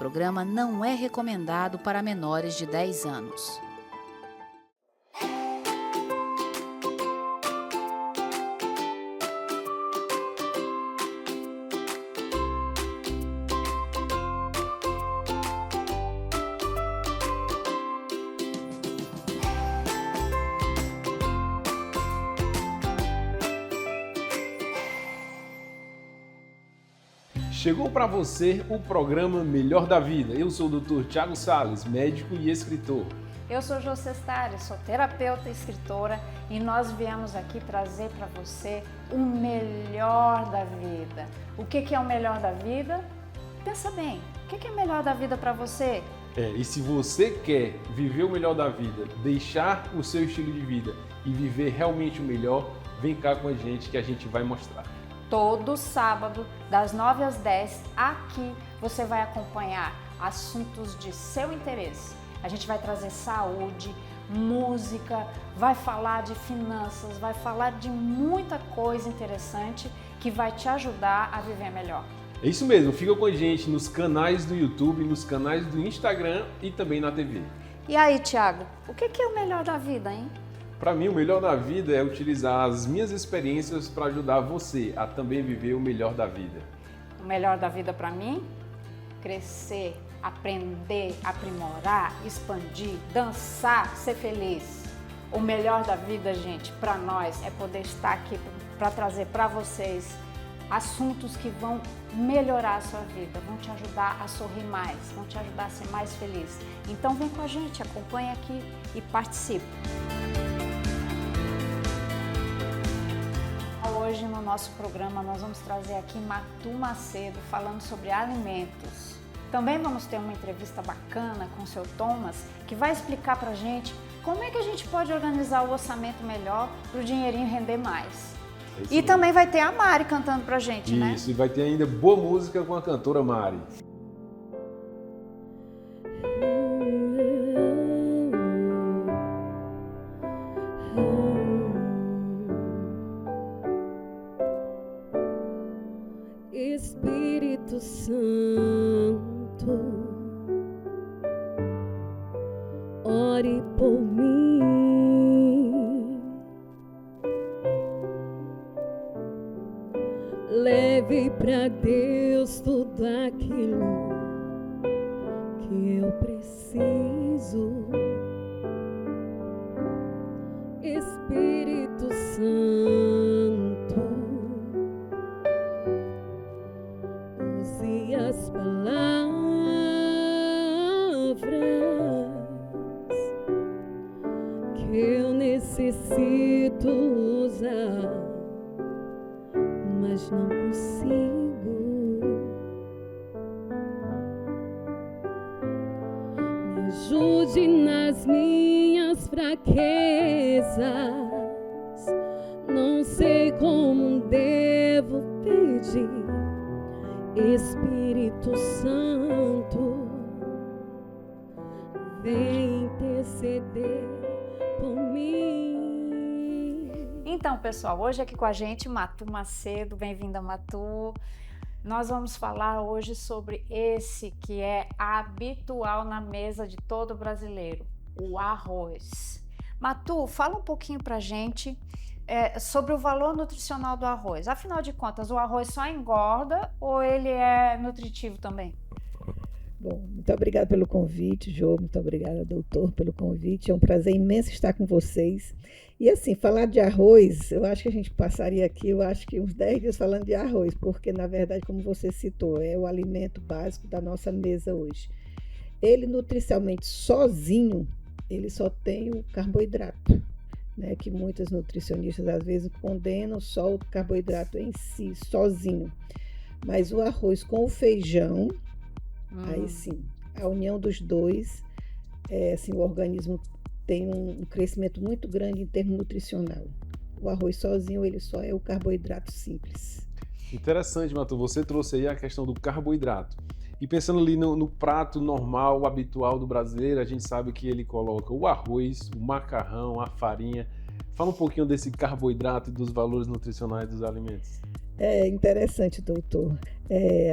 programa não é recomendado para menores de 10 anos. Chegou para você o programa Melhor da Vida. Eu sou o Dr. Thiago Salles, médico e escritor. Eu sou Jô Sestari, sou terapeuta e escritora e nós viemos aqui trazer para você o melhor da vida. O que é o melhor da vida? Pensa bem, o que é o melhor da vida para você? E se você quer viver o melhor da vida, deixar o seu estilo de vida e viver realmente o melhor, vem cá com a gente que a gente vai mostrar. Todo sábado, das 9 às 10, aqui você vai acompanhar assuntos de seu interesse. A gente vai trazer saúde, música, vai falar de finanças, vai falar de muita coisa interessante que vai te ajudar a viver melhor. É isso mesmo, fica com a gente nos canais do YouTube, nos canais do Instagram e também na TV. E aí, Thiago, o que é o melhor da vida, hein? Para mim, o melhor da vida é utilizar as minhas experiências para ajudar você a também viver o melhor da vida. O melhor da vida para mim? Crescer, aprender, aprimorar, expandir, dançar, ser feliz. O melhor da vida, gente, para nós é poder estar aqui para trazer para vocês assuntos que vão melhorar a sua vida, vão te ajudar a sorrir mais, vão te ajudar a ser mais feliz. Então vem com a gente, acompanhe aqui e participe. Hoje no nosso programa nós vamos trazer aqui Matu Macedo falando sobre alimentos. Também vamos ter uma entrevista bacana com o seu Thomas, que vai explicar pra gente como é que a gente pode organizar o orçamento melhor para o dinheirinho render mais. E também vai ter a Mari cantando pra gente, né? Isso, e vai ter ainda boa música com a cantora Mari. Espírito Santo, ore por mim, leve para Deus tudo aquilo que eu preciso. Espírito Santo, use as palavras que eu necessito usar, mas não consigo. Me ajude nas minhas fraquezas, não sei como devo pedir. Espírito Santo, vem interceder por mim. Então, pessoal, hoje aqui com a gente Matu Macedo, bem-vinda, Matu. Nós vamos falar hoje sobre esse que é habitual na mesa de todo brasileiro, o arroz. Matu, fala um pouquinho pra gente sobre o valor nutricional do arroz. Afinal de contas, o arroz só engorda ou ele é nutritivo também? Bom, muito obrigada pelo convite, Jô, muito obrigada, doutor, pelo convite. É um prazer imenso estar com vocês. E assim, falar de arroz, eu acho que a gente passaria aqui, eu acho que uns 10 dias falando de arroz, porque na verdade, como você citou, é o alimento básico da nossa mesa hoje. Ele nutricionalmente sozinho, ele só tem o carboidrato, né, que muitas nutricionistas às vezes condenam só o carboidrato em si, sozinho. Mas o arroz com o feijão, aí sim, a união dos dois, assim, o organismo tem um crescimento muito grande em termos nutricional. O arroz sozinho, ele só é o carboidrato simples. Interessante, Matu, você trouxe aí a questão do carboidrato. E pensando ali no prato normal, habitual do brasileiro, a gente sabe que ele coloca o arroz, o macarrão, a farinha. Fala um pouquinho desse carboidrato e dos valores nutricionais dos alimentos. É interessante, doutor.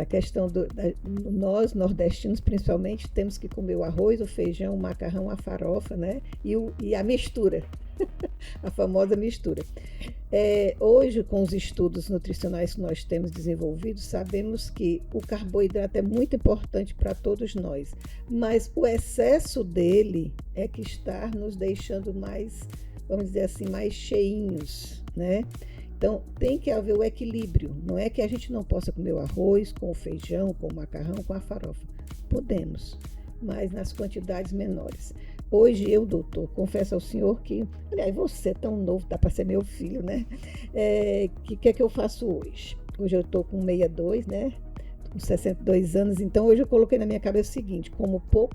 A questão nós, nordestinos, principalmente, temos que comer o arroz, o feijão, o macarrão, a farofa, né? E a mistura, a famosa mistura. Hoje, com os estudos nutricionais que nós temos desenvolvidos, sabemos que o carboidrato é muito importante para todos nós, mas o excesso dele é que está nos deixando mais, vamos dizer assim, mais cheinhos, né? Então, tem que haver o equilíbrio. Não é que a gente não possa comer o arroz com o feijão, com o macarrão, com a farofa. Podemos, mas nas quantidades menores. Hoje eu, doutor, confesso ao senhor que, aliás, você é tão novo, dá para ser meu filho, né? Que é que eu faço hoje? Hoje eu estou com 62, né? Com 62 anos, então hoje eu coloquei na minha cabeça o seguinte: como pouco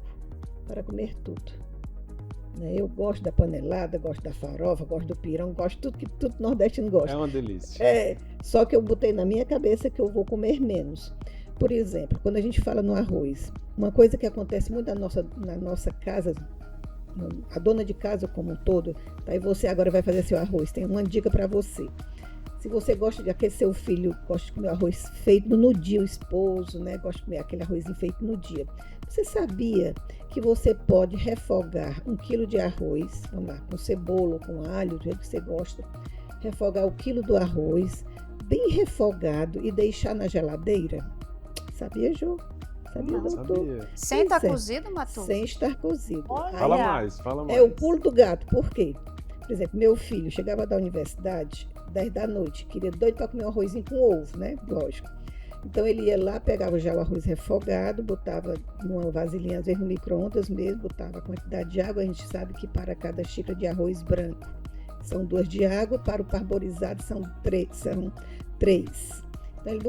para comer tudo. Eu gosto da panelada, gosto da farofa, gosto do pirão, gosto de tudo que todo nordestino gosta. É uma delícia. Só que eu botei na minha cabeça que eu vou comer menos. Por exemplo, quando a gente fala no arroz, uma coisa que acontece muito na nossa casa, a dona de casa como um todo, tá? E você agora vai fazer seu arroz, tem uma dica para você. Se você gosta de aquele seu filho, gosta de comer arroz feito no dia, o esposo, né, gosta de comer aquele arrozinho feito no dia. Você sabia que você pode refogar 1 quilo de arroz, vamos lá, com cebola, com alho, do jeito que você gosta, refogar o quilo do arroz, bem refogado, e deixar na geladeira? Sabia, Jô? Sabia, doutor? Sabia. Sem estar cozido, Matu? Sem estar cozido. Olha. Fala mais. É o pulo do gato. Por quê? Por exemplo, meu filho chegava da universidade 10 da noite, queria doido para comer um arrozinho com ovo, né? Lógico. Então ele ia lá, pegava já o arroz refogado, botava numa vasilhinha, às vezes no micro-ondas mesmo, botava a quantidade de água. A gente sabe que para cada xícara de arroz branco são 2 de água, para o parboilizado são 3. Então ele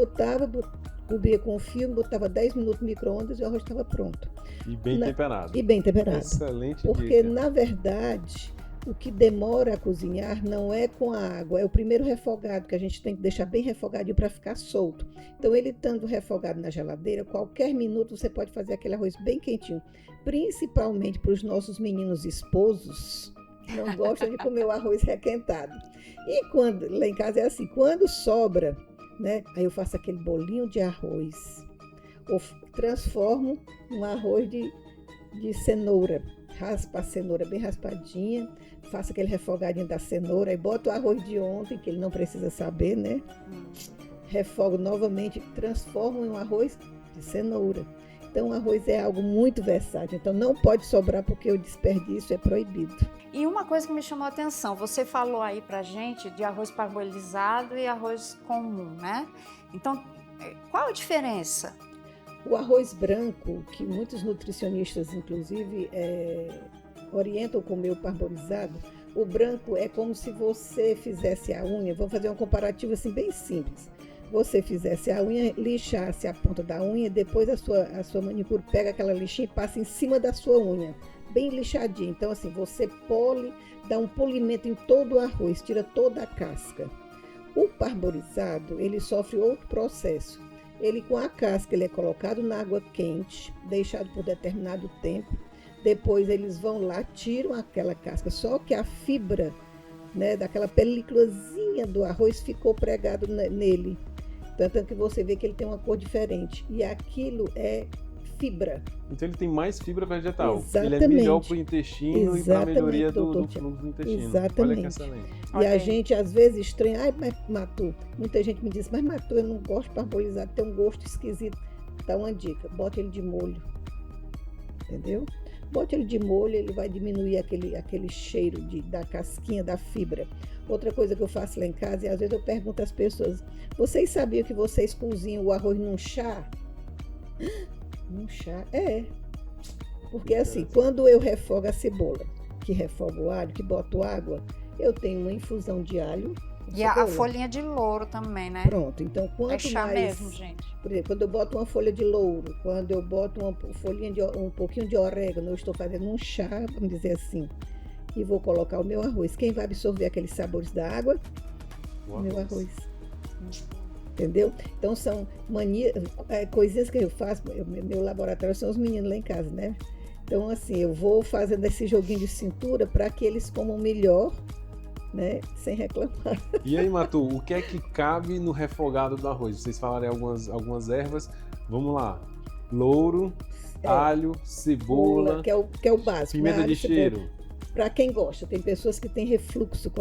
cobria com o filme, botava 10 minutos no micro-ondas e o arroz estava pronto. E bem temperado. E bem temperado. Excelente Porque, dica. na verdade, o que demora a cozinhar não é com a água, é o primeiro refogado, que a gente tem que deixar bem refogadinho para ficar solto. Então, ele estando refogado na geladeira, qualquer minuto você pode fazer aquele arroz bem quentinho. Principalmente para os nossos meninos esposos, não gostam de comer o arroz requentado. E quando, lá em casa é assim, quando sobra, né, aí eu faço aquele bolinho de arroz, ou transformo um arroz de cenoura. Raspa a cenoura bem raspadinha, faça aquele refogadinho da cenoura e bota o arroz de ontem, que ele não precisa saber, né? Refogo novamente, transformo em um arroz de cenoura. Então, o arroz é algo muito versátil, então não pode sobrar porque o desperdício é proibido. E uma coisa que me chamou a atenção, você falou aí pra gente de arroz parboilizado e arroz comum, né? Então, qual a diferença? O arroz branco, que muitos nutricionistas, inclusive, orientam comer o parboilizado, o branco é como se você fizesse a unha, vamos fazer um comparativo assim bem simples. Você fizesse a unha, lixasse a ponta da unha, depois a sua manicure pega aquela lixinha e passa em cima da sua unha, bem lixadinha. Então, assim, você pole, dá um polimento em todo o arroz, tira toda a casca. O parboilizado, ele sofre outro processo. Ele, com a casca, ele é colocado na água quente, deixado por determinado tempo. Depois eles vão lá, tiram aquela casca, só que a fibra, né, daquela películazinha do arroz ficou pregado nele. Tanto que você vê que ele tem uma cor diferente. E aquilo é fibra. Então ele tem mais fibra vegetal. Exatamente. Ele é melhor para o intestino. Exatamente, e para a melhoria do intestino. Exatamente. Olha que excelente. E a gente às vezes estranha, mas Matu, muita gente me diz, mas Matu, eu não gosto de parboilizado, tem um gosto esquisito. Dá uma dica, bota ele de molho. Entendeu? Bote ele de molho, ele vai diminuir aquele cheiro da casquinha, da fibra. Outra coisa que eu faço lá em casa, e às vezes eu pergunto às pessoas, vocês sabiam que vocês cozinham o arroz num chá? Num chá? Porque assim, quando eu refogo a cebola, que refogo o alho, que boto água, eu tenho uma infusão de alho. E a folhinha de louro também, né? Pronto, então quanto é chá mais, mesmo, gente. Por exemplo, quando eu boto uma folha de louro, quando eu boto uma folhinha um pouquinho de orégano, eu estou fazendo um chá, vamos dizer assim, e vou colocar o meu arroz. Quem vai absorver aqueles sabores da água? O meu arroz. Entendeu? Então são coisinhas que eu faço, meu laboratório são os meninos lá em casa, né? Então assim, eu vou fazendo esse joguinho de cintura para que eles comam melhor né? Sem reclamar. E aí, Matu, o que é que cabe no refogado do arroz? Vocês falaram algumas ervas. Vamos lá. Louro, alho, cebola, que é o básico. pimenta Alho, de cheiro. Para quem gosta, tem pessoas que têm refluxo com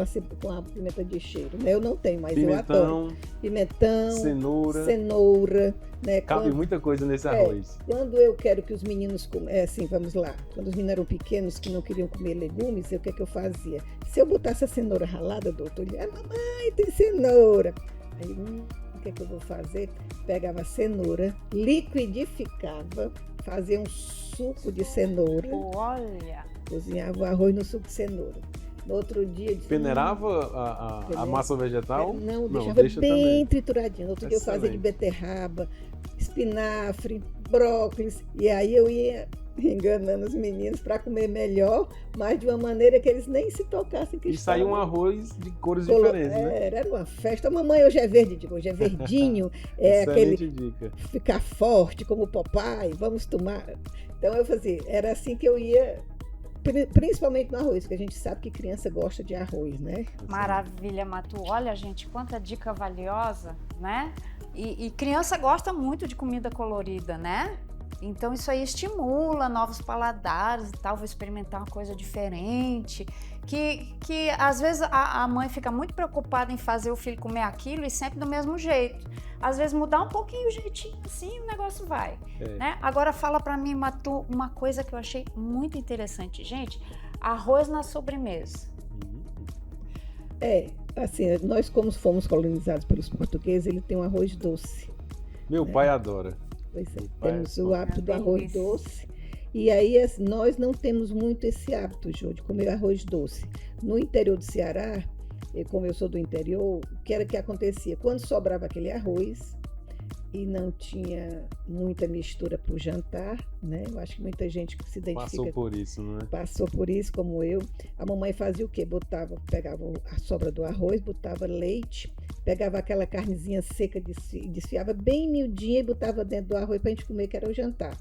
a pimenta de cheiro, né? Eu não tenho, mas eu adoro. Pimentão, cenoura, né? Cabe muita coisa nesse arroz. Quando eu quero que os meninos assim, vamos lá, quando os meninos eram pequenos que não queriam comer legumes, o que é que eu fazia? Se eu botasse a cenoura ralada, doutor, ele dizia, mamãe, tem cenoura. Aí, o que é que eu vou fazer? Pegava a cenoura, liquidificava, fazia um suco de cenoura. Olha! Cozinhava o arroz no suco de cenoura. No outro dia... Peneirava a massa vegetal? Não, deixava deixa bem também. trituradinho. No outro dia eu fazia de Excelente. beterraba, espinafre, brócolis. E aí eu ia enganando os meninos para comer melhor, mas de uma maneira que eles nem se tocassem. Que E saiu um arroz de cores diferentes, né? Era uma festa. Mamãe, hoje é verde, digo, hoje é verdinho. É Excelente aquele dica. ficar forte como o papai, vamos tomar. Então eu fazia, era assim que eu ia, principalmente no arroz, porque a gente sabe que criança gosta de arroz, né? Maravilha, Matu. Olha, gente, quanta dica valiosa, né? E criança gosta muito de comida colorida, né? Então isso aí estimula novos paladares e tal, vou experimentar uma coisa diferente, que às vezes a mãe fica muito preocupada em fazer o filho comer aquilo e sempre do mesmo jeito. Às vezes mudar um pouquinho o jeitinho assim, o negócio vai. Né? Agora fala pra mim, Matu, uma coisa que eu achei muito interessante. Gente, arroz na sobremesa. Assim, nós como fomos colonizados pelos portugueses, ele tem um arroz doce. Meu pai adora. Pois é, pai temos o hábito do arroz delícia. doce. E aí nós não temos muito esse hábito, Jô, de comer arroz doce. No interior do Ceará, como eu sou do interior, o que era que acontecia? Quando sobrava aquele arroz e não tinha muita mistura para o jantar, né? Eu acho que muita gente se identifica. Passou por isso, né? Passou por isso, como eu. A mamãe fazia o quê? Pegava a sobra do arroz, botava leite, pegava aquela carnezinha seca, desfiava bem miudinha e botava dentro do arroz para a gente comer, que era o jantar.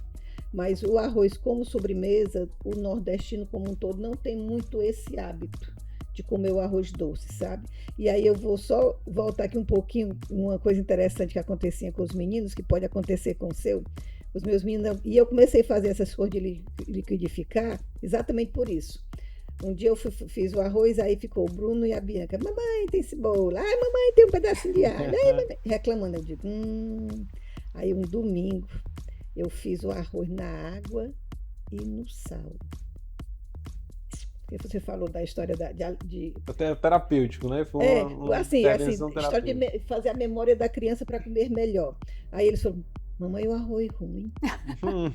Mas o arroz como sobremesa, o nordestino como um todo não tem muito esse hábito de comer o arroz doce, sabe? E aí eu vou só voltar aqui um pouquinho, uma coisa interessante que acontecia com os meninos, que pode acontecer com os meus meninos, e eu comecei a fazer essas coisas de liquidificar exatamente por isso. Um dia eu fiz o arroz, aí ficou o Bruno e a Bianca, mamãe, tem cebola, ai, mamãe, tem um pedacinho de alho, ai, mamãe, reclamando, eu digo, Aí um domingo eu fiz o arroz na água e no sal. Porque você falou da história de Até terapêutico, né? Foi uma assim, intervenção história de fazer a memória da criança para comer melhor. Aí eles falaram, mamãe, o arroz ruim.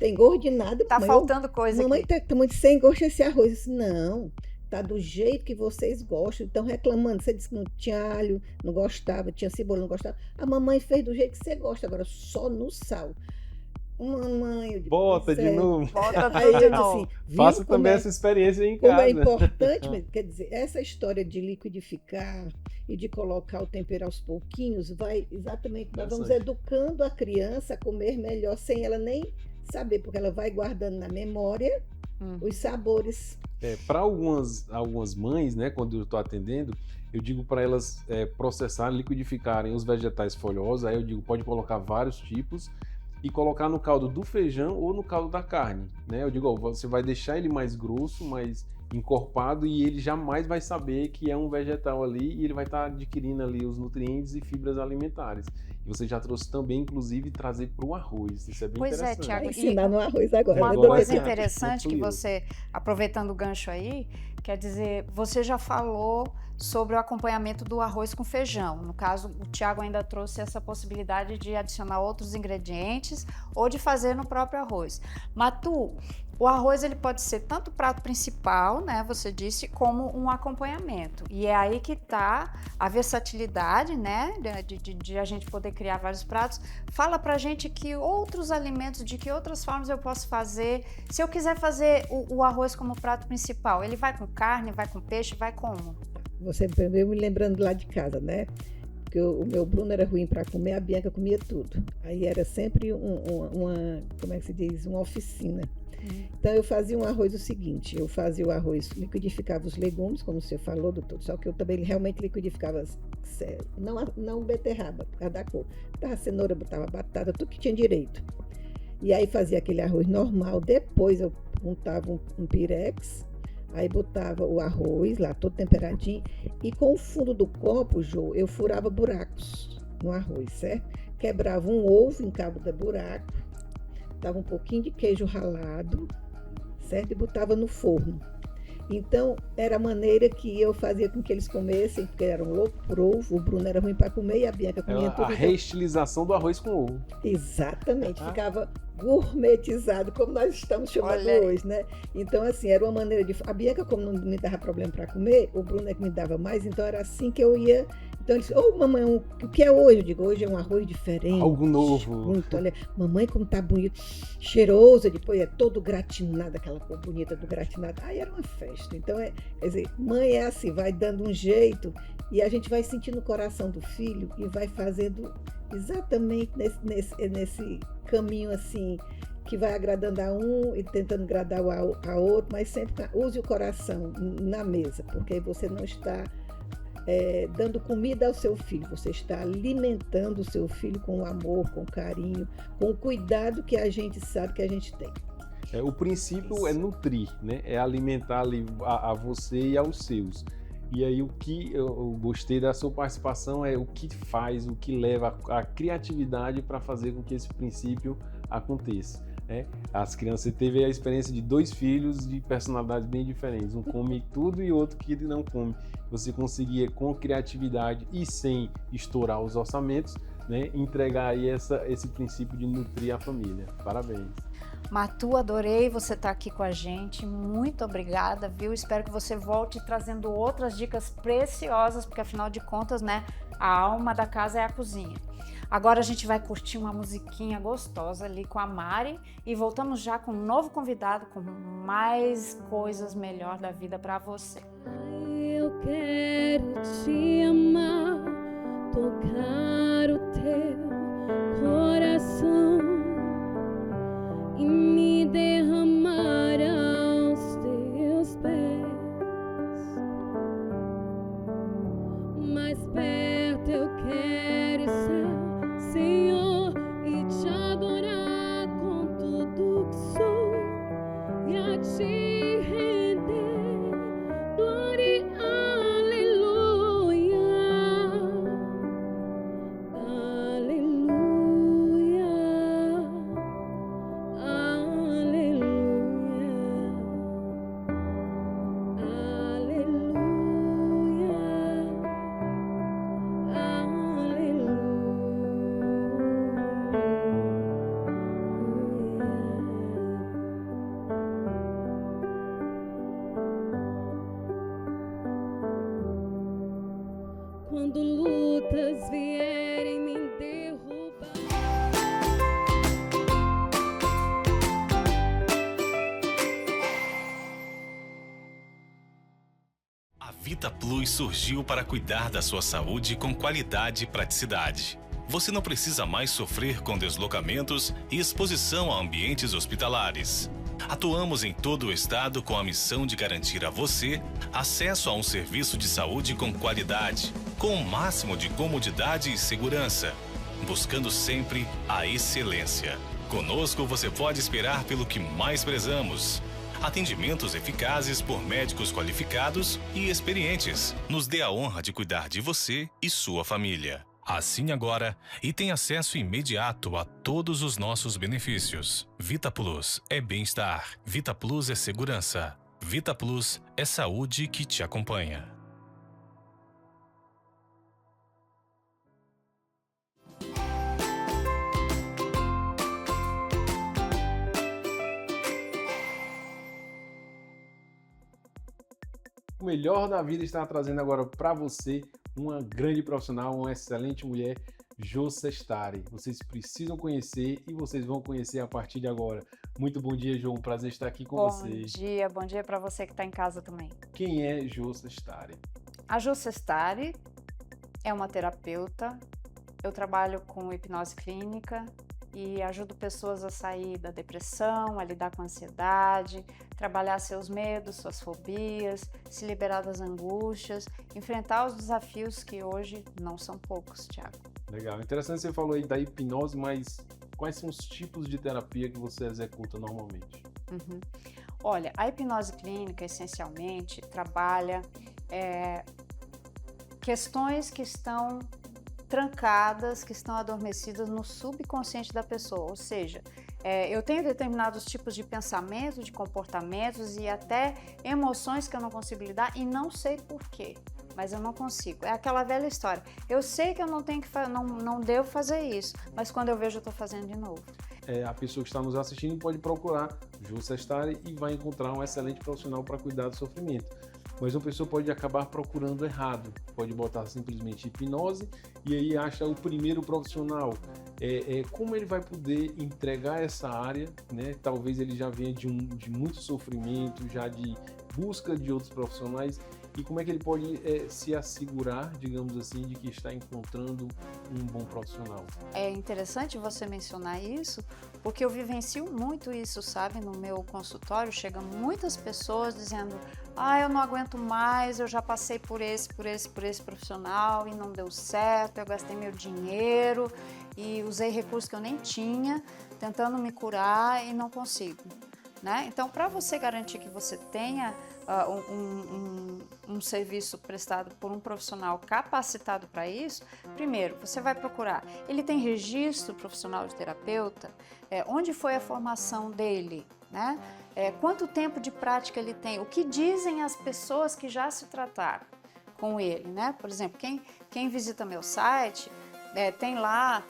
Tem gosto de nada. Tá faltando coisa mamãe aqui. Tá muito sem gosto esse arroz. Eu disse, não, tá do jeito que vocês gostam. Estão reclamando. Você disse que não tinha alho, não gostava, tinha cebola, não gostava. A mamãe fez do jeito que você gosta, agora só no sal. Mamãe, eu digo, Bota de novo. Bota Aí tudo eu de novo. disse assim, Faça também essa experiência em como casa. é importante, mas, quer dizer, essa história de liquidificar e de colocar o tempero aos pouquinhos, vai exatamente, nós vamos educando a criança a comer melhor, sem ela nem saber, porque ela vai guardando na memória os sabores. Para algumas mães, né, quando eu estou atendendo, eu digo para elas processarem, liquidificarem os vegetais folhosos, aí eu digo, pode colocar vários tipos, e colocar no caldo do feijão ou no caldo da carne, né? Eu digo, você vai deixar ele mais grosso, mais encorpado e ele jamais vai saber que é um vegetal ali e ele vai estar adquirindo ali os nutrientes e fibras alimentares. E você já trouxe também, inclusive, trazer para o arroz. Isso é bem interessante. Tiago. Vai ensinar no arroz agora. Uma Agora coisa é interessante que concluiu. você, aproveitando o gancho aí, quer dizer, você já falou sobre o acompanhamento do arroz com feijão. No caso, o Tiago ainda trouxe essa possibilidade de adicionar outros ingredientes ou de fazer no próprio arroz. Matu, o arroz ele pode ser tanto prato principal, né, você disse, como um acompanhamento. E é aí que está a versatilidade, né, de a gente poder criar vários pratos. Fala pra gente que outros alimentos, de que outras formas eu posso fazer. Se eu quiser fazer o arroz como prato principal, ele vai com carne, vai com peixe, vai como? Você me lembrando lá de casa, né? Porque o meu Bruno era ruim para comer, a Bianca comia tudo. Aí era sempre uma, como é que se diz? Uma oficina. Então eu fazia um arroz o seguinte, eu fazia o arroz, liquidificava os legumes, como você falou, doutor, só que eu também realmente liquidificava, não beterraba, a da cor, botava cenoura, botava batata, tudo que tinha direito. E aí fazia aquele arroz normal, depois eu montava um pirex, aí botava o arroz lá, todo temperadinho, e com o fundo do copo, Jô, eu furava buracos no arroz, certo? Quebrava um ovo em cabo de buraco, dava um pouquinho de queijo ralado, certo? E botava no forno. Então, era a maneira que eu fazia com que eles comessem, porque eram loucos por ovo, o Bruno era ruim para comer e a Bianca comia tudo. A reestilização do arroz com ovo. Exatamente, ficava gourmetizado, como nós estamos chamando hoje, né? Então, assim, era uma maneira de... A Bianca, como não me dava problema para comer, o Bruno é que me dava mais, então era assim que eu ia... Então ele disse, mamãe, o que é hoje? Eu digo, hoje é um arroz diferente. Algo novo. Muito, olha, mamãe como tá bonito, cheiroso, depois é todo gratinado, aquela cor bonita do gratinado. Aí era uma festa. Então, quer dizer, mãe é assim, vai dando um jeito e a gente vai sentindo o coração do filho e vai fazendo exatamente nesse caminho assim, que vai agradando a um e tentando agradar a outro, mas sempre use o coração na mesa, porque você não está... dando comida ao seu filho, você está alimentando o seu filho com amor, com carinho, com o cuidado que a gente sabe que a gente tem. O princípio é nutrir, né? É alimentar ali a você e aos seus. E aí o que eu gostei da sua participação é o que faz, o que leva a criatividade para fazer com que esse princípio aconteça. As crianças, você teve a experiência de 2 filhos de personalidades bem diferentes, um come tudo e outro que não come. Você conseguia com criatividade e sem estourar os orçamentos, né, entregar aí esse princípio de nutrir a família. Parabéns. Matu, adorei você estar aqui com a gente, muito obrigada, viu? Espero que você volte trazendo outras dicas preciosas, porque afinal de contas, né, a alma da casa é a cozinha. Agora a gente vai curtir uma musiquinha gostosa ali com a Mari e voltamos já com um novo convidado com mais coisas melhor da vida para você. Eu quero te amar, tocar o teu coração e me derramar aos teus pés. Mais perto eu quero estar, Senhor, e te adorar com tudo que sou e a te render glória e aleluia, aleluia, aleluia, quando lutas vierem me derrubar. A Vita Plus surgiu para cuidar da sua saúde com qualidade e praticidade. Você não precisa mais sofrer com deslocamentos e exposição a ambientes hospitalares. Atuamos em todo o estado com a missão de garantir a você acesso a um serviço de saúde com qualidade, com o máximo de comodidade e segurança, buscando sempre a excelência. Conosco você pode esperar pelo que mais prezamos. Atendimentos eficazes por médicos qualificados e experientes. Nos dê a honra de cuidar de você e sua família. Assine agora e tenha acesso imediato a todos os nossos benefícios. Vita Plus é bem-estar. Vita Plus é segurança. Vita Plus é saúde que te acompanha. O Melhor da Vida está trazendo agora para você uma grande profissional, uma excelente mulher, Jô Sestari. Vocês precisam conhecer e vocês vão conhecer a partir de agora. Muito bom dia, Jô. Um prazer estar aqui com você. Bom dia para você que está em casa também. Quem é Jô Sestari? A Jô Sestari é uma terapeuta. Eu trabalho com hipnose clínica e ajudo pessoas a sair da depressão, a lidar com a ansiedade, trabalhar seus medos, suas fobias, se liberar das angústias, enfrentar os desafios que hoje não são poucos, Tiago. Legal. Interessante você falou aí da hipnose, mas quais são os tipos de terapia que você executa normalmente? Olha, a hipnose clínica, essencialmente, trabalha questões que estão trancadas, que estão adormecidas no subconsciente da pessoa, ou seja, eu tenho determinados tipos de pensamentos, de comportamentos e até emoções que eu não consigo lidar e não sei porquê, mas eu não consigo. É aquela velha história, eu sei que eu não tenho que não devo fazer isso, mas quando eu vejo eu estou fazendo de novo. A pessoa que está nos assistindo pode procurar Ju Sestari e vai encontrar um excelente profissional para cuidar do sofrimento. Mas uma pessoa pode acabar procurando errado, pode botar simplesmente hipnose e aí acha o primeiro profissional. Como ele vai poder entregar essa área, né? Talvez ele já venha de muito sofrimento, já de busca de outros profissionais, e como é que ele pode se assegurar, digamos assim, de que está encontrando um bom profissional? É interessante você mencionar isso, porque eu vivencio muito isso, sabe? No meu consultório chegam muitas pessoas dizendo: eu não aguento mais, eu já passei por esse profissional e não deu certo, eu gastei meu dinheiro e usei recursos que eu nem tinha, tentando me curar e não consigo. Né? Então, para você garantir que você tenha um serviço prestado por um profissional capacitado para isso, primeiro, você vai procurar, ele tem registro profissional de terapeuta? Onde foi a formação dele? Né? Quanto tempo de prática ele tem? O que dizem as pessoas que já se trataram com ele? Né? Por exemplo, quem visita meu site, tem lá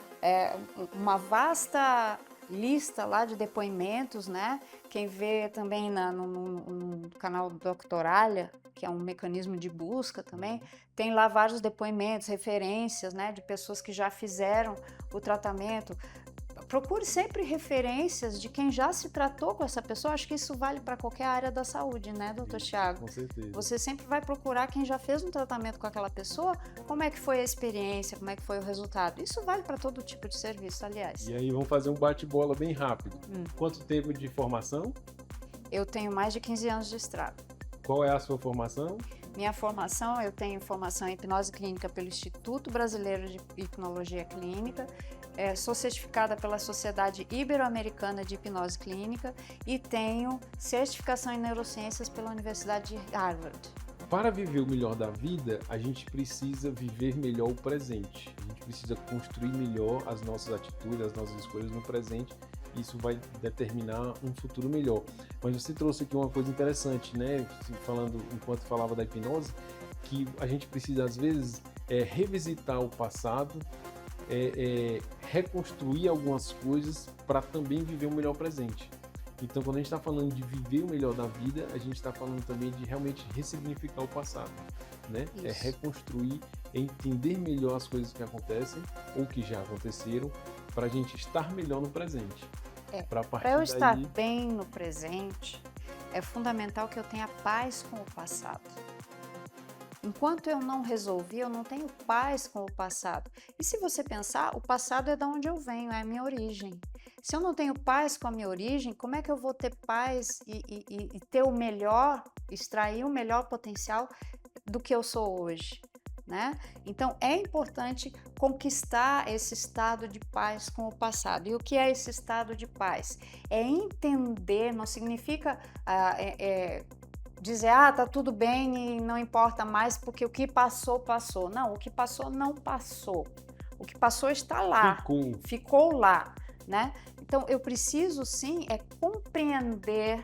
uma vasta lista lá de depoimentos, né? Quem vê também no canal do Doctoralha, que é um mecanismo de busca também, tem lá vários depoimentos, referências, né? De pessoas que já fizeram o tratamento. Procure sempre referências de quem já se tratou com essa pessoa. Acho que isso vale para qualquer área da saúde, né, doutor Tiago? Com certeza. Você sempre vai procurar quem já fez um tratamento com aquela pessoa, como é que foi a experiência, como é que foi o resultado. Isso vale para todo tipo de serviço, aliás. E aí vamos fazer um bate-bola bem rápido. Quanto tempo de formação? Eu tenho mais de 15 anos de estrada. Qual é a sua formação? Minha formação, eu tenho formação em hipnose clínica pelo Instituto Brasileiro de Hipnologia Clínica, sou certificada pela Sociedade Ibero-Americana de Hipnose Clínica e tenho certificação em neurociências pela Universidade de Harvard. Para viver o melhor da vida, a gente precisa viver melhor o presente. A gente precisa construir melhor as nossas atitudes, as nossas escolhas no presente. Isso vai determinar um futuro melhor. Mas você trouxe aqui uma coisa interessante, né? Falando, enquanto falava da hipnose, que a gente precisa, às vezes, revisitar o passado, reconstruir algumas coisas para também viver o melhor presente. Então, quando a gente está falando de viver o melhor da vida, a gente está falando também de realmente ressignificar o passado, né? Reconstruir, entender melhor as coisas que acontecem ou que já aconteceram, para a gente estar melhor no presente. Para eu estar bem no presente, é fundamental que eu tenha paz com o passado. Enquanto eu não resolvi, eu não tenho paz com o passado. E se você pensar, o passado é de onde eu venho, é a minha origem. Se eu não tenho paz com a minha origem, como é que eu vou ter paz e ter o melhor, extrair o melhor potencial do que eu sou hoje? Né? Então, é importante conquistar esse estado de paz com o passado. E o que é esse estado de paz? É entender, não significa dizer, tá tudo bem e não importa mais porque o que passou, passou. Não, o que passou não passou. O que passou está lá, ficou lá, né? Então, eu preciso sim compreender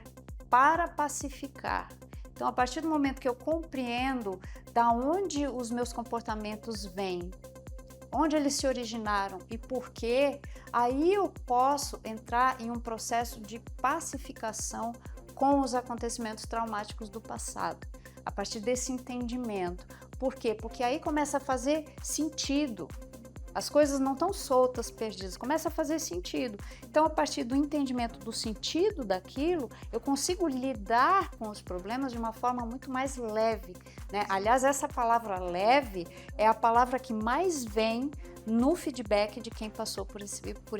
para pacificar. Então, a partir do momento que eu compreendo da onde os meus comportamentos vêm, onde eles se originaram e por quê, aí eu posso entrar em um processo de pacificação com os acontecimentos traumáticos do passado. A partir desse entendimento. Por quê? Porque aí começa a fazer sentido. As coisas não estão soltas, perdidas, começa a fazer sentido. Então, a partir do entendimento do sentido daquilo, eu consigo lidar com os problemas de uma forma muito mais leve, né? Aliás, essa palavra leve é a palavra que mais vem no feedback de quem passou por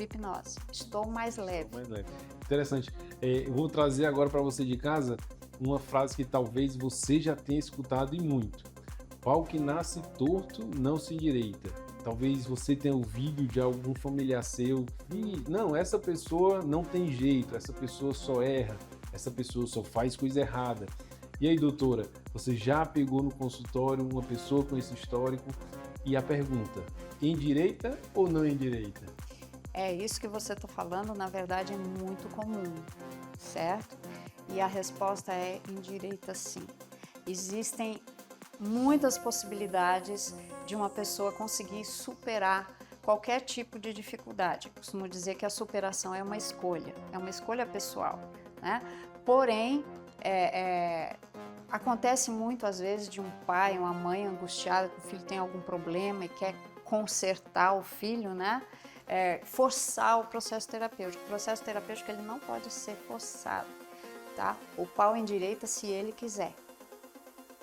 hipnose. Estou mais leve. Mais leve. Interessante. Eu vou trazer agora para você de casa uma frase que talvez você já tenha escutado e muito. Pau que nasce torto não se endireita. Talvez você tenha ouvido de algum familiar seu. Não, essa pessoa não tem jeito, essa pessoa só erra, essa pessoa só faz coisa errada. E aí, doutora, você já pegou no consultório uma pessoa com esse histórico e a pergunta, endireita ou não endireita? É isso que você está falando, na verdade é muito comum, certo? E a resposta é endireita sim. Existem muitas possibilidades de uma pessoa conseguir superar qualquer tipo de dificuldade. Eu costumo dizer que a superação é uma escolha pessoal, né? Porém, acontece muito às vezes de um pai, uma mãe angustiada que o filho tem algum problema e quer consertar o filho, né? Forçar o processo terapêutico. O processo terapêutico ele não pode ser forçado, tá? O pau endireita se ele quiser.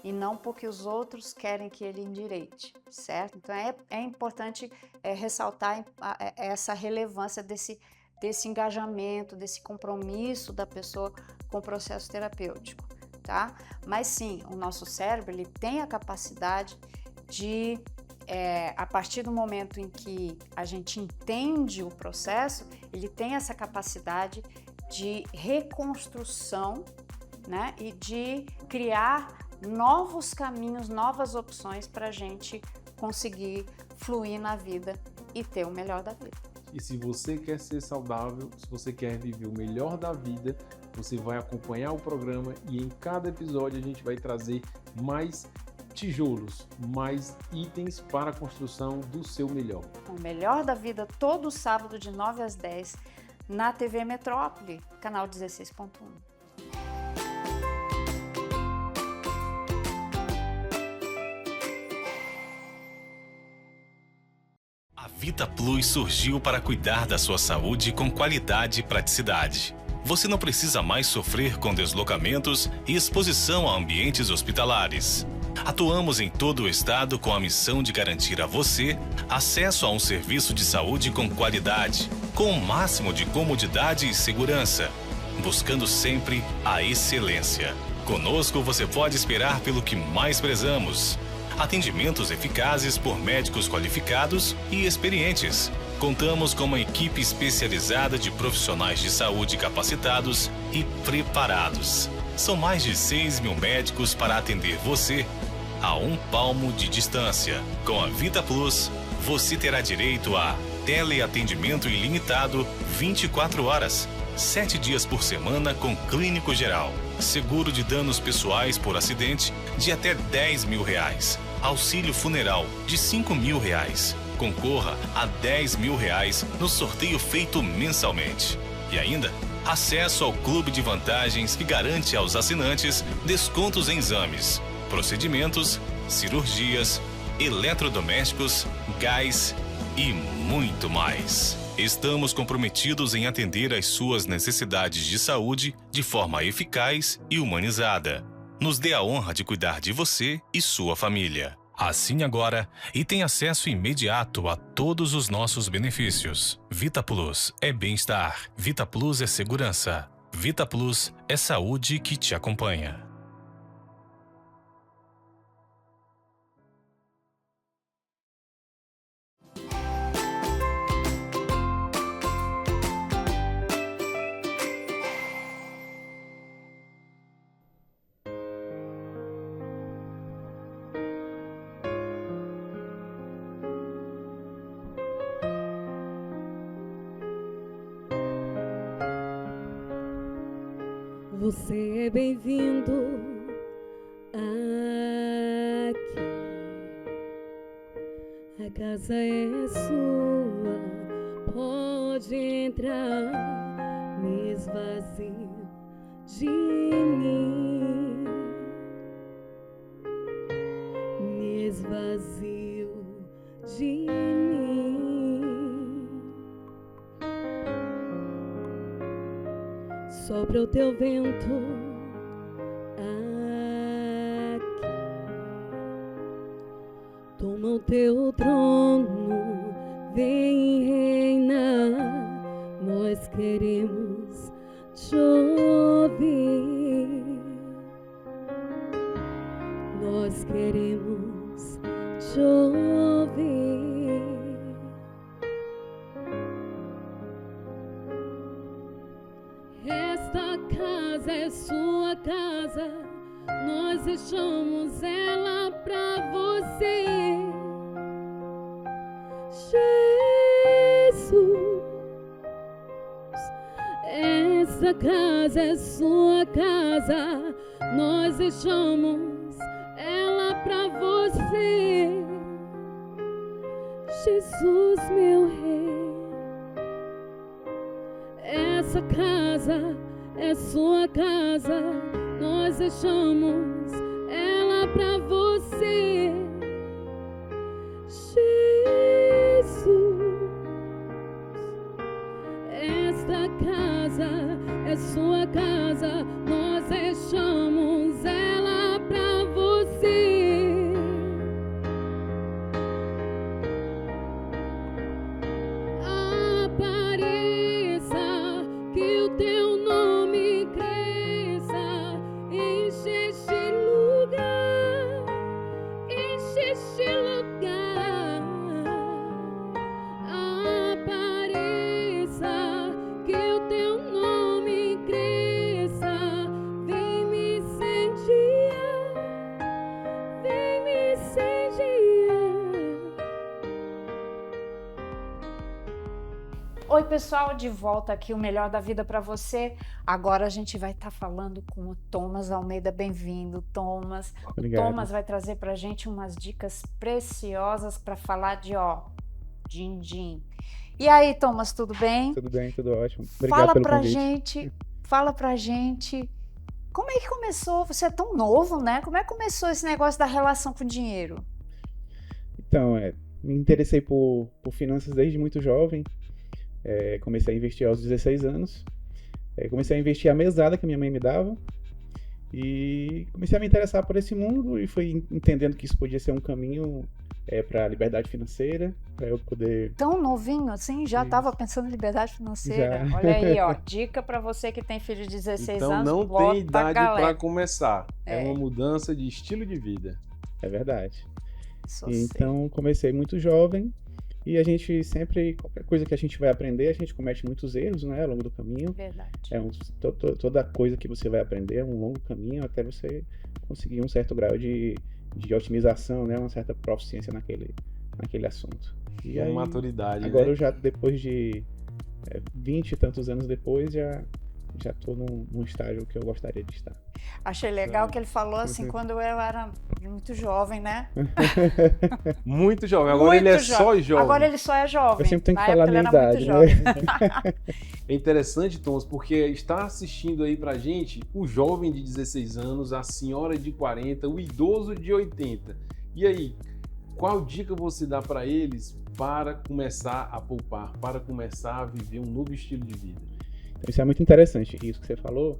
E não porque os outros querem que ele endireite, certo? Então é importante ressaltar essa relevância desse engajamento, desse compromisso da pessoa com o processo terapêutico, tá? Mas sim, o nosso cérebro ele tem a capacidade de, a partir do momento em que a gente entende o processo, ele tem essa capacidade de reconstrução, né? E de criar novos caminhos, novas opções para a gente conseguir fluir na vida e ter o melhor da vida. E se você quer ser saudável, se você quer viver o melhor da vida, você vai acompanhar o programa e em cada episódio a gente vai trazer mais tijolos, mais itens para a construção do seu melhor. O melhor da vida todo sábado de 9 às 10 na TV Metrópole, canal 16.1. A Vita Plus surgiu para cuidar da sua saúde com qualidade e praticidade. Você não precisa mais sofrer com deslocamentos e exposição a ambientes hospitalares. Atuamos em todo o estado com a missão de garantir a você acesso a um serviço de saúde com qualidade, com o máximo de comodidade e segurança, buscando sempre a excelência. Conosco você pode esperar pelo que mais prezamos. Atendimentos eficazes por médicos qualificados e experientes. Contamos com uma equipe especializada de profissionais de saúde capacitados e preparados. São mais de 6.000 médicos para atender você a um palmo de distância. Com a Vita Plus, você terá direito a teleatendimento ilimitado 24 horas, 7 dias por semana com clínico geral, seguro de danos pessoais por acidente de até R$10.000, auxílio funeral de R$5.000. Concorra a R$10.000 no sorteio feito mensalmente. E ainda, acesso ao clube de vantagens que garante aos assinantes descontos em exames, procedimentos, cirurgias, eletrodomésticos, gás e muito mais. Estamos comprometidos em atender às suas necessidades de saúde de forma eficaz e humanizada. Nos dê a honra de cuidar de você e sua família. Assine agora e tenha acesso imediato a todos os nossos benefícios. Vita Plus é bem-estar. Vita Plus é segurança. Vita Plus é saúde que te acompanha. Você é bem-vindo aqui. A casa é sua, pode entrar. Me esvazio de mim, me esvazio de mim. Sopra o teu vento aqui, toma o teu trono vem reinar, nós queremos te ouvir. Nós queremos te ouvir. Esta casa é sua casa, nós deixamos ela pra você. Jesus, esta casa é sua casa, nós deixamos ela pra você. Jesus, meu rei, essa casa é sua casa, nós deixamos ela pra você. Jesus, esta casa é sua casa, nós deixamos ela pra você. Apareça, que o teu nome cresça, enche este lugar, enche este lugar. Apareça, que o teu nome cresça, vem me incendiar, vem me incendiar. Oi, pessoal, de volta aqui, o Melhor da Vida para você. Agora a gente vai estar falando com o Thomas Almeida. Bem-vindo, Thomas. Obrigado. O Thomas vai trazer para a gente umas dicas preciosas para falar de, din-din. E aí, Thomas, tudo bem? Tudo bem, tudo ótimo. Obrigado pelo convite. Fala pra gente, como é que começou? Você é tão novo, né? Como é que começou esse negócio da relação com o dinheiro? Então, me interessei por finanças desde muito jovem. Comecei a investir aos 16 anos. Comecei a investir a mesada que minha mãe me dava. E comecei a me interessar por esse mundo e fui entendendo que isso podia ser um caminho para a liberdade financeira, para eu poder... Tão novinho assim, já estava pensando em liberdade financeira? Já. Olha aí, dica para você que tem filho de 16 então, anos. Então não tem idade para começar. É uma mudança de estilo de vida. É verdade. Então comecei muito jovem. E a gente sempre, qualquer coisa que a gente vai aprender, a gente comete muitos erros, né, ao longo do caminho. Verdade. Toda coisa que você vai aprender é um longo caminho até você conseguir um certo grau de otimização, né, uma certa proficiência naquele assunto. E uma aí, maturidade, agora né? eu já, depois de 20 e tantos anos depois, já estou num estágio que eu gostaria de estar. Achei legal que ele falou assim, quando eu era muito jovem, né? Muito jovem, agora ele é só jovem. Agora ele só é jovem. Eu sempre tenho que falar a minha idade, né? É interessante, Thomas, porque está assistindo aí pra gente o jovem de 16 anos, a senhora de 40, o idoso de 80. E aí, qual dica você dá para eles para começar a poupar, para começar a viver um novo estilo de vida? Isso é muito interessante, isso que você falou,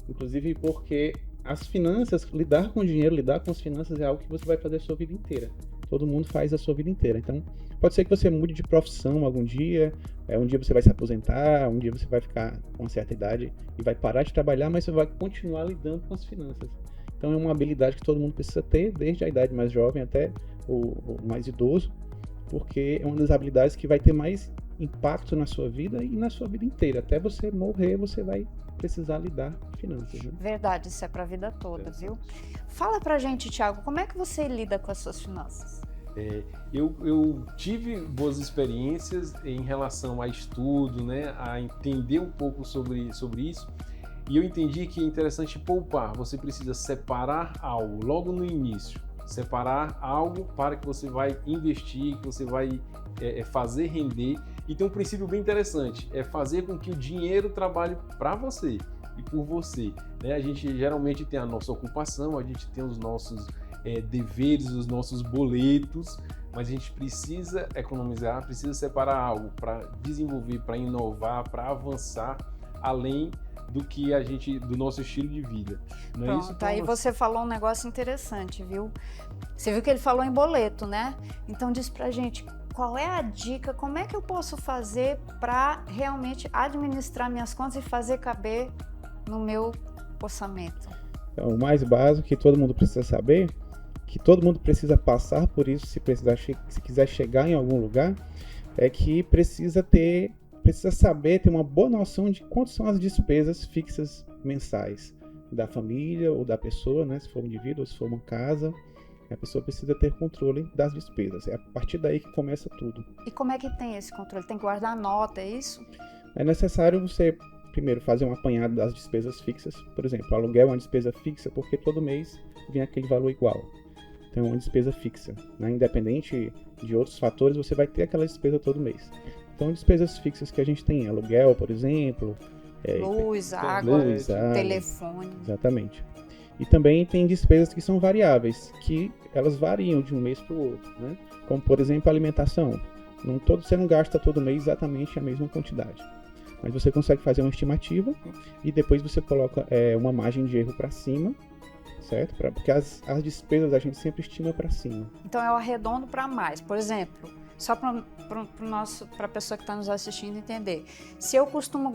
inclusive porque as finanças, lidar com o dinheiro, lidar com as finanças é algo que você vai fazer a sua vida inteira. Todo mundo faz a sua vida inteira. Então, pode ser que você mude de profissão algum dia, um dia você vai se aposentar, um dia você vai ficar com uma certa idade e vai parar de trabalhar, mas você vai continuar lidando com as finanças. Então, é uma habilidade que todo mundo precisa ter, desde a idade mais jovem até o mais idoso, porque é uma das habilidades que vai ter mais impacto na sua vida e na sua vida inteira. Até você morrer, você vai precisar lidar com finanças, né? Verdade, isso é para a vida toda, viu? Fala pra gente, Thiago, como é que você lida com as suas finanças? Eu tive boas experiências em relação a estudo, né, a entender um pouco sobre isso, e eu entendi que é interessante poupar. Você precisa separar algo logo no início, separar algo para que você vai investir, que você vai fazer render. E tem um princípio bem interessante, é fazer com que o dinheiro trabalhe para você e por você, né? A gente geralmente tem a nossa ocupação, a gente tem os nossos deveres, os nossos boletos, mas a gente precisa economizar, precisa separar algo para desenvolver, para inovar, para avançar além do nosso estilo de vida. Não Pronto, é isso? Aí você falou um negócio interessante, viu? Você viu que ele falou em boleto, né? Então diz pra gente, qual é a dica, como é que eu posso fazer para realmente administrar minhas contas e fazer caber no meu orçamento? Então, o mais básico que todo mundo precisa saber, que todo mundo precisa passar por isso se quiser chegar em algum lugar, é que precisa saber, ter uma boa noção de quantas são as despesas fixas mensais da família ou da pessoa, né? Se for um indivíduo ou se for uma casa, a pessoa precisa ter controle das despesas. É a partir daí que começa tudo. E como é que tem esse controle? Tem que guardar a nota, é isso? É necessário você primeiro fazer um apanhado das despesas fixas. Por exemplo, o aluguel é uma despesa fixa porque todo mês vem aquele valor igual. Então é uma despesa fixa, né? Independente de outros fatores, você vai ter aquela despesa todo mês. Então despesas fixas que a gente tem, aluguel, por exemplo, Luz, água, luz, água, telefone. exatamente. E também tem despesas que são variáveis, que elas variam de um mês para o outro, né? Como, por exemplo, a alimentação. Você não gasta todo mês exatamente a mesma quantidade. Mas você consegue fazer uma estimativa e depois você coloca uma margem de erro para cima, certo? Porque as despesas a gente sempre estima para cima. Então eu arredondo para mais. Por exemplo, só para a pessoa que está nos assistindo entender. Se eu costumo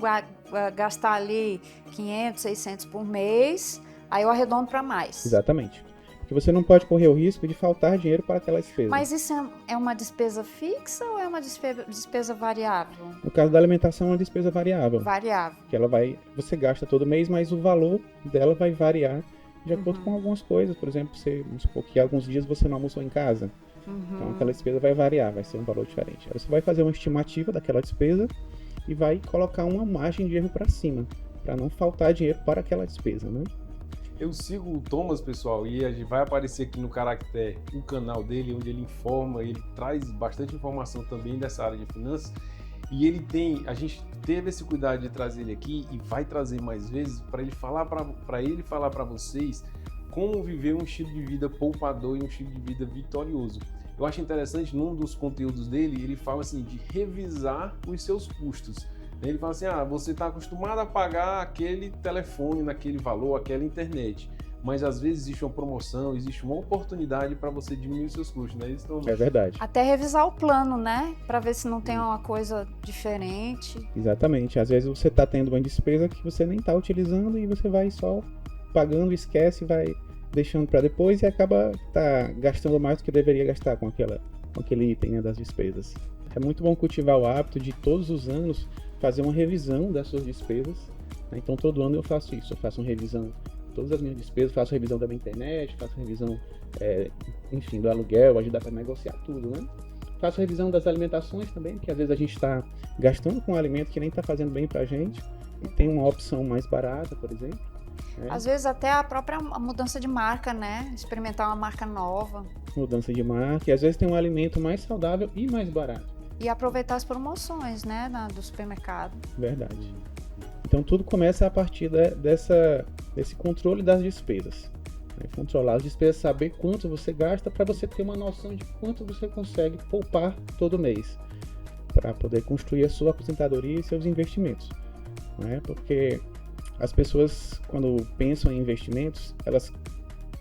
gastar ali 500, 600 por mês, aí eu arredondo para mais. Exatamente. Porque você não pode correr o risco de faltar dinheiro para aquela despesa. Mas isso é uma despesa fixa ou é uma despesa variável? No caso da alimentação, é uma despesa variável. Variável. Que você gasta todo mês, mas o valor dela vai variar de acordo com algumas coisas. Por exemplo, vamos supor que alguns dias você não almoçou em casa. Então aquela despesa vai variar, vai ser um valor diferente. Aí você vai fazer uma estimativa daquela despesa e vai colocar uma margem de erro para cima, para não faltar dinheiro para aquela despesa, né? Eu sigo o Thomas, pessoal, e a gente vai aparecer aqui no Caractere o canal dele, onde ele informa, ele traz bastante informação também dessa área de finanças. E a gente teve esse cuidado de trazer ele aqui e vai trazer mais vezes para ele falar para vocês como viver um estilo de vida poupador e um estilo de vida vitorioso. Eu acho interessante, num dos conteúdos dele, ele fala assim de revisar os seus custos. Ele fala assim, você está acostumado a pagar aquele telefone naquele valor, aquela internet, mas às vezes existe uma promoção, existe uma oportunidade para você diminuir os seus custos, não é isso? Então, é verdade. Até revisar o plano, né? Para ver se não tem uma coisa diferente. Exatamente. Às vezes você está tendo uma despesa que você nem está utilizando e você vai só pagando, esquece, vai deixando para depois e acaba gastando mais do que deveria gastar com aquele item, né, das despesas. É muito bom cultivar o hábito de todos os anos fazer uma revisão das suas despesas, né? Então todo ano eu faço isso, eu faço uma revisão de todas as minhas despesas, faço revisão da minha internet, faço revisão, enfim, do aluguel, ajudar para negociar tudo, né? Faço revisão das alimentações também, porque às vezes a gente está gastando com um alimento que nem está fazendo bem para a gente e tem uma opção mais barata, por exemplo. Às vezes até a própria mudança de marca, né? Experimentar uma marca nova. Mudança de marca, e às vezes tem um alimento mais saudável e mais barato. E aproveitar as promoções, né, do supermercado. Verdade. Então tudo começa a partir desse controle das despesas. Né? Controlar as despesas, saber quanto você gasta para você ter uma noção de quanto você consegue poupar todo mês. Para poder construir a sua aposentadoria e seus investimentos. Né? Porque as pessoas, quando pensam em investimentos, elas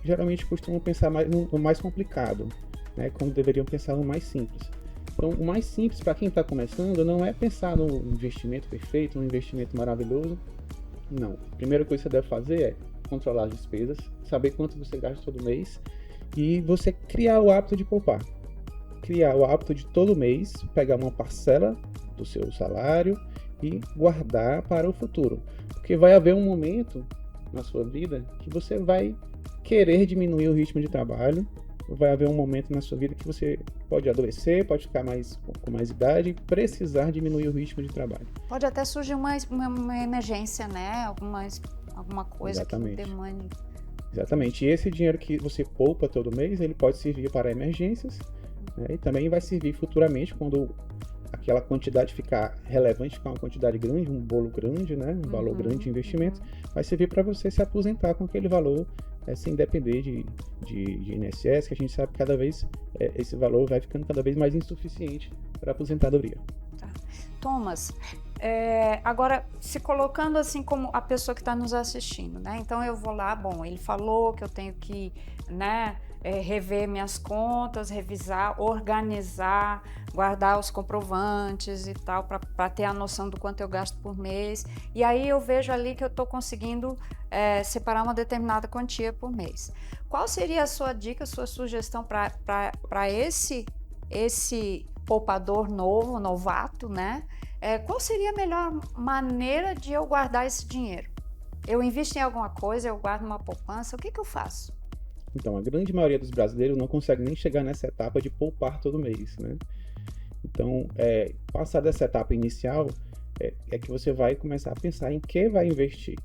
geralmente costumam pensar no mais complicado, né? Quando deveriam pensar no mais simples. Então, o mais simples para quem está começando não é pensar no investimento perfeito, no investimento maravilhoso. Não. A primeira coisa que você deve fazer é controlar as despesas, saber quanto você gasta todo mês e você criar o hábito de poupar. Criar o hábito de todo mês pegar uma parcela do seu salário e guardar para o futuro. Porque vai haver um momento na sua vida que você vai querer diminuir o ritmo de trabalho, vai haver um momento na sua vida que você pode adoecer, pode ficar com mais idade e precisar diminuir o ritmo de trabalho. Pode até surgir uma emergência, né? Alguma coisa. Exatamente. Que demande. Exatamente. E esse dinheiro que você poupa todo mês, ele pode servir para emergências, né? E também vai servir futuramente quando aquela quantidade ficar relevante, ficar uma quantidade grande, um bolo grande, né? Um valor grande de investimento, vai servir para você se aposentar com aquele valor, sem depender de INSS, que a gente sabe que cada vez esse valor vai ficando cada vez mais insuficiente para a aposentadoria. Tá. Thomas, agora se colocando assim como a pessoa que está nos assistindo, né? Então eu vou lá, ele falou que eu tenho que, né, rever minhas contas, revisar, organizar, guardar os comprovantes e tal, para ter a noção do quanto eu gasto por mês. E aí eu vejo ali que eu estou conseguindo separar uma determinada quantia por mês. Qual seria a sua dica, a sua sugestão para esse poupador novato, né? Qual seria a melhor maneira de eu guardar esse dinheiro? Eu invisto em alguma coisa, eu guardo uma poupança, o que eu faço? Então, a grande maioria dos brasileiros não consegue nem chegar nessa etapa de poupar todo mês, né? Então, passar dessa etapa inicial, é que você vai começar a pensar em que vai investir.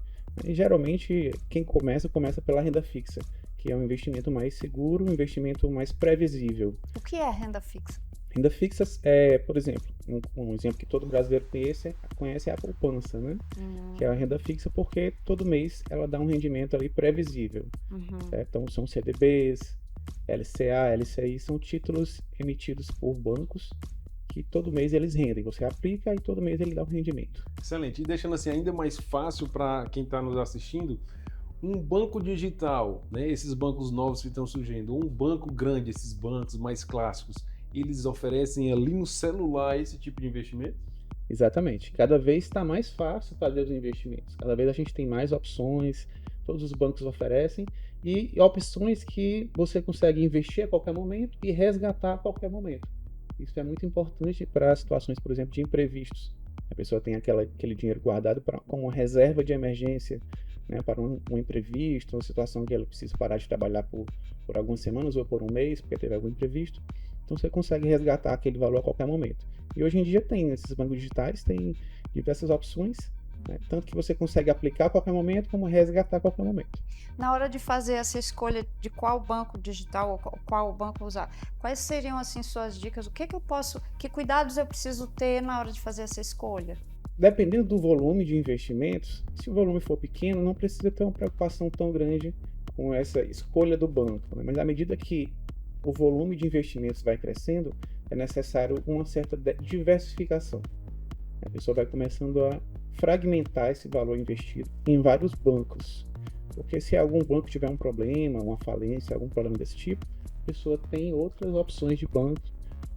E, geralmente, quem começa pela renda fixa, que é um investimento mais seguro, um investimento mais previsível. O que é renda fixa? Renda fixa por exemplo, um exemplo que todo brasileiro conhece é a poupança, né? Que é a renda fixa porque todo mês ela dá um rendimento ali previsível. Certo? Então são CDBs, LCA, LCI, são títulos emitidos por bancos que todo mês eles rendem. Você aplica e todo mês ele dá um rendimento. Excelente. E deixando assim ainda mais fácil para quem está nos assistindo, um banco digital, né? Esses bancos novos que estão surgindo, um banco grande, esses bancos mais clássicos, eles oferecem ali no celular esse tipo de investimento? Exatamente. Cada vez está mais fácil fazer os investimentos. Cada vez a gente tem mais opções, todos os bancos oferecem, e opções que você consegue investir a qualquer momento e resgatar a qualquer momento. Isso é muito importante para situações, por exemplo, de imprevistos. A pessoa tem aquele dinheiro guardado como uma reserva de emergência, né, para um imprevisto, uma situação que ela precisa parar de trabalhar por algumas semanas ou por um mês, porque teve algum imprevisto. Então você consegue resgatar aquele valor a qualquer momento. E hoje em dia esses bancos digitais têm diversas opções, né? Tanto que você consegue aplicar a qualquer momento, como resgatar a qualquer momento. Na hora de fazer essa escolha de qual banco digital ou qual banco usar, quais seriam assim suas dicas? Que cuidados eu preciso ter na hora de fazer essa escolha? Dependendo do volume de investimentos, se o volume for pequeno, não precisa ter uma preocupação tão grande com essa escolha do banco, né? Mas à medida que o volume de investimentos vai crescendo, é necessário uma certa diversificação. A pessoa vai começando a fragmentar esse valor investido em vários bancos. Porque se algum banco tiver um problema, uma falência, algum problema desse tipo, a pessoa tem outras opções de banco,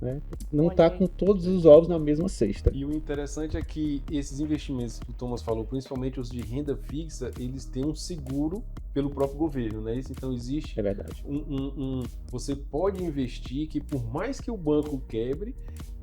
né? Não está com todos os ovos na mesma cesta. E o interessante é que esses investimentos que o Thomas falou, principalmente os de renda fixa, eles têm um seguro pelo próprio governo, né? Então existe você pode investir que por mais que o banco quebre,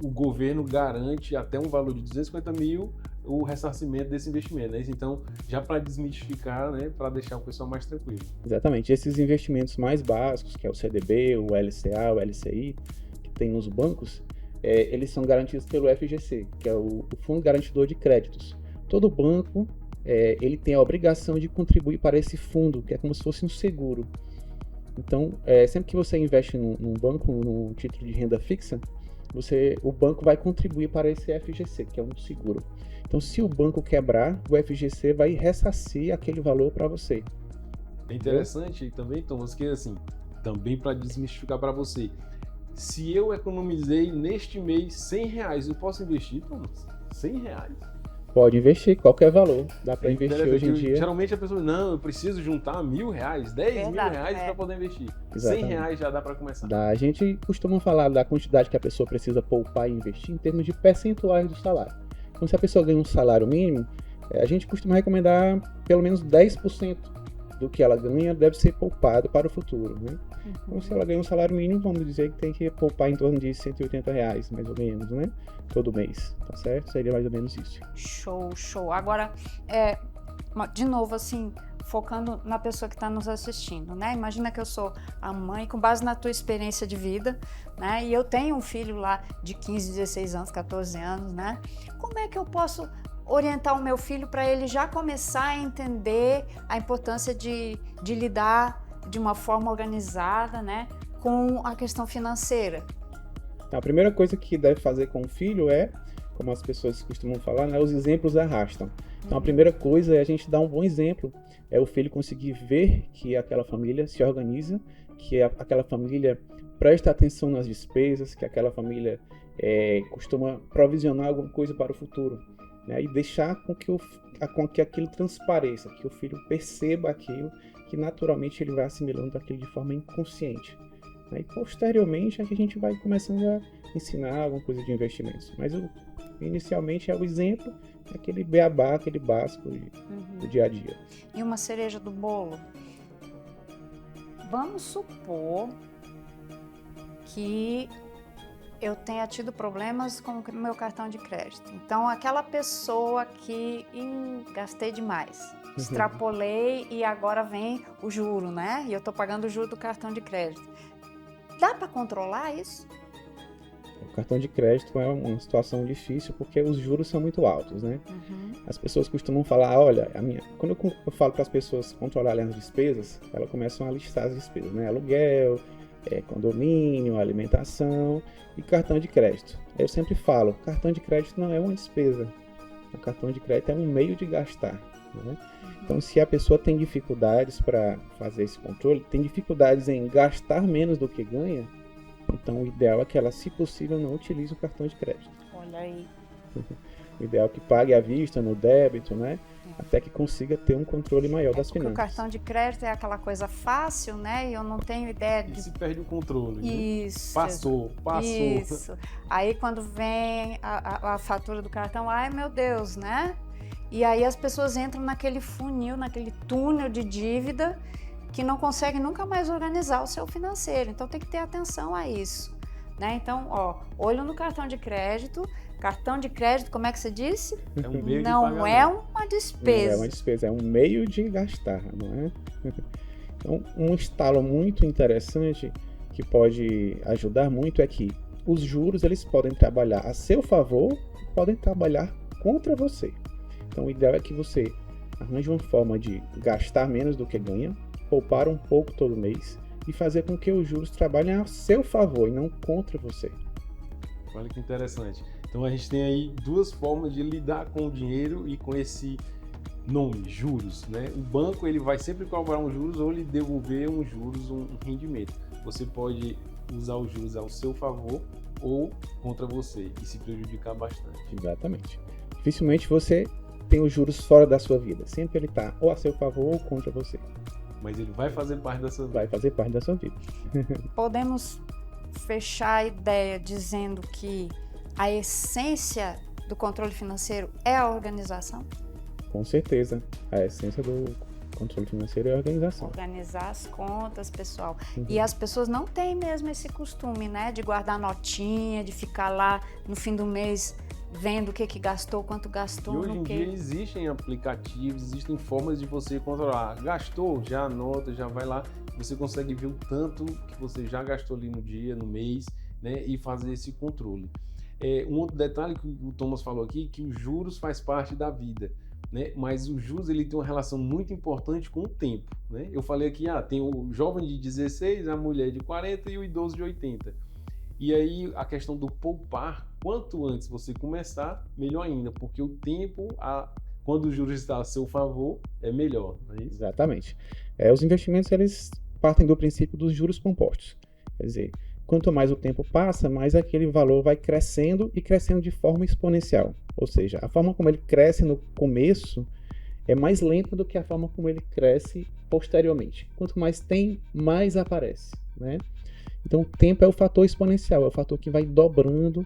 o governo garante até um valor de 250 mil o ressarcimento desse investimento, né? Então, já para desmistificar, né, para deixar o pessoal mais tranquilo. Exatamente. Esses investimentos mais básicos, que é o CDB, o LCA, o LCI, que tem nos bancos, eles são garantidos pelo FGC, que é o Fundo Garantidor de Créditos. Todo banco ele tem a obrigação de contribuir para esse fundo, que é como se fosse um seguro. Então, sempre que você investe num banco, num título de renda fixa, o banco vai contribuir para esse FGC, que é um seguro. Então, se o banco quebrar, o FGC vai ressarcir aquele valor para você. É interessante também, Thomas, que assim, também para desmistificar para você, se eu economizei neste mês R$100, eu posso investir, Thomas? R$100? Pode investir, qualquer valor. Dá para investir hoje em dia. Geralmente a pessoa, não, eu preciso juntar R$1.000, R$10.000 para poder investir. Exatamente. R$100 já dá para começar. A gente costuma falar da quantidade que a pessoa precisa poupar e investir em termos de percentuais do salário. Então, se a pessoa ganha um salário mínimo, a gente costuma recomendar pelo menos 10% do que ela ganha deve ser poupado para o futuro, né? Então, se ela ganha um salário mínimo, vamos dizer que tem que poupar em torno de R$180, mais ou menos, né? Todo mês, tá certo? Seria mais ou menos isso. Show. Agora, de novo, assim, focando na pessoa que está nos assistindo, né? Imagina que eu sou a mãe, com base na tua experiência de vida, né? E eu tenho um filho lá de 15, 16 anos, 14 anos, né? Como é que eu posso orientar o meu filho para ele já começar a entender a importância de lidar de uma forma organizada, né, com a questão financeira? A primeira coisa que deve fazer com o filho como as pessoas costumam falar, né, os exemplos arrastam. Então a primeira coisa é a gente dar um bom exemplo, é o filho conseguir ver que aquela família se organiza, que aquela família presta atenção nas despesas, que aquela família costuma provisionar alguma coisa para o futuro, né, e deixar com que aquilo transpareça, que o filho perceba aquilo, que naturalmente ele vai assimilando aquilo de forma inconsciente. Aí, posteriormente, é que a gente vai começando a ensinar alguma coisa de investimentos. Mas inicialmente é o exemplo, aquele beabá, aquele básico do dia a dia. E uma cereja do bolo. Vamos supor que eu tenha tido problemas com o meu cartão de crédito. Então, aquela pessoa que gastei demais, extrapolei e agora vem o juro, né? E eu estou pagando o juro do cartão de crédito. Dá para controlar isso? O cartão de crédito é uma situação difícil porque os juros são muito altos, né? As pessoas costumam falar, olha, quando eu falo para as pessoas controlarem as despesas, elas começam a listar as despesas, né? Aluguel, condomínio, alimentação e cartão de crédito. Eu sempre falo, cartão de crédito não é uma despesa, o cartão de crédito é um meio de gastar, né? Então, se a pessoa tem dificuldades para fazer esse controle, tem dificuldades em gastar menos do que ganha, então o ideal é que ela, se possível, não utilize o cartão de crédito. Olha aí. O ideal é que pague à vista, no débito, né? Até que consiga ter um controle maior das finanças. O cartão de crédito é aquela coisa fácil, né? E eu não tenho ideia de... E se perde o controle. Isso. Né? Passou. Isso. Aí quando vem a fatura do cartão, ai meu Deus, né? E aí as pessoas entram naquele funil, naquele túnel de dívida que não conseguem nunca mais organizar o seu financeiro. Então tem que ter atenção a isso, né? Então, olho no cartão de crédito. Cartão de crédito, como é que você disse? É um meio não de pagamento. É uma despesa. Não é uma despesa, é um meio de gastar, não é? Então, um estalo muito interessante que pode ajudar muito é que os juros eles podem trabalhar a seu favor, podem trabalhar contra você. Então, o ideal é que você arranje uma forma de gastar menos do que ganha, poupar um pouco todo mês e fazer com que os juros trabalhem a seu favor e não contra você. Olha que interessante. Então a gente tem aí duas formas de lidar com o dinheiro e com esse nome, juros, né? O banco ele vai sempre cobrar um juros ou lhe devolver um juros, um rendimento. Você pode usar os juros ao seu favor ou contra você e se prejudicar bastante. Exatamente. Dificilmente você tem os juros fora da sua vida. Sempre ele está ou a seu favor ou contra você. Mas ele vai fazer parte da sua vida. Vai fazer parte da sua vida. Podemos fechar a ideia dizendo que a essência do controle financeiro é a organização? Com certeza. A essência do controle financeiro é a organização. Organizar as contas, pessoal. E as pessoas não têm mesmo esse costume, né? De guardar notinha, de ficar lá no fim do mês vendo o que gastou, quanto gastou. E hoje em dia existem aplicativos, existem formas de você controlar. Gastou, já anota, já vai lá. Você consegue ver o tanto que você já gastou ali no dia, no mês, né? E fazer esse controle. Um outro detalhe que o Thomas falou aqui, que os juros faz parte da vida, né? Mas os juros ele tem uma relação muito importante com o tempo, né? Eu falei aqui, tem o jovem de 16, a mulher de 40 e o idoso de 80. E aí a questão do poupar, quanto antes você começar, melhor ainda, porque o tempo, quando o juros está a seu favor, é melhor, não é isso? Exatamente. Os investimentos eles partem do princípio dos juros compostos, quer dizer, quanto mais o tempo passa, mais aquele valor vai crescendo e crescendo de forma exponencial. Ou seja, a forma como ele cresce no começo é mais lenta do que a forma como ele cresce posteriormente. Quanto mais tem, mais aparece, né? Então, o tempo é o fator exponencial, é o fator que vai dobrando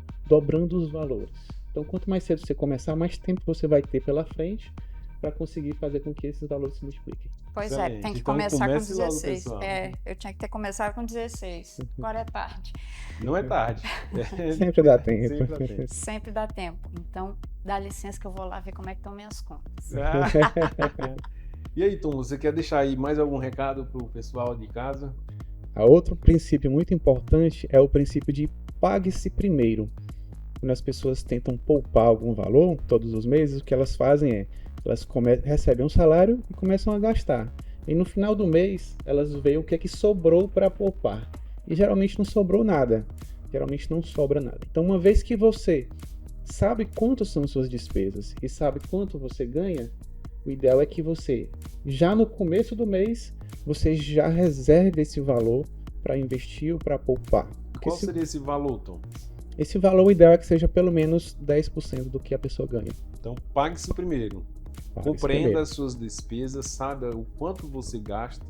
os valores. Então, quanto mais cedo você começar, mais tempo você vai ter pela frente para conseguir fazer com que esses valores se multipliquem. Pois Excelente. tem que Então, começar com comece logo, 16. pessoal. Eu tinha que ter começado com 16. Agora é tarde. Não é tarde. Sempre dá tempo. Sempre dá tempo. Sempre dá tempo. Então, dá licença que eu vou lá ver como é que estão minhas contas. E aí, Tom, você quer deixar aí mais algum recado para o pessoal de casa? Outro princípio muito importante é o princípio de pague-se primeiro. Quando as pessoas tentam poupar algum valor todos os meses, o que elas fazem é elas recebem um salário e começam a gastar. E no final do mês, elas veem o que é que sobrou para poupar. E geralmente não sobrou nada. Geralmente não sobra nada. Então, uma vez que você sabe quanto são suas despesas e sabe quanto você ganha, o ideal é que você, já no começo do mês, você já reserve esse valor para investir ou para poupar. Qual seria esse valor, Tom? Esse valor, o ideal é que seja pelo menos 10% do que a pessoa ganha. Então, pague-se primeiro. Compreenda as suas despesas, saiba o quanto você gasta,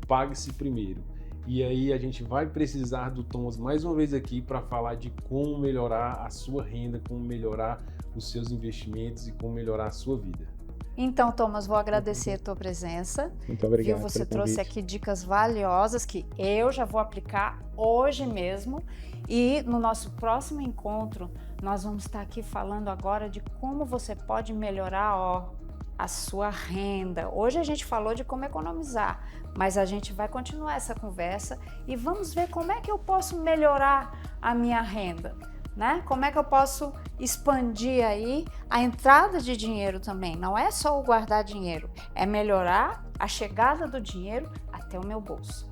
pague-se primeiro. E aí a gente vai precisar do Thomas mais uma vez aqui para falar de como melhorar a sua renda, como melhorar os seus investimentos e como melhorar a sua vida. Então, Thomas, vou agradecer a tua presença. Muito obrigado. Viu? Você pelo trouxe convite. aqui dicas valiosas que eu já vou aplicar hoje mesmo. E no nosso próximo encontro, nós vamos estar aqui falando agora de como você pode melhorar a sua renda. Hoje a gente falou de como economizar, mas a gente vai continuar essa conversa e vamos ver como é que eu posso melhorar a minha renda, né? Como é que eu posso expandir aí a entrada de dinheiro também? Não é só o guardar dinheiro, é melhorar a chegada do dinheiro até o meu bolso.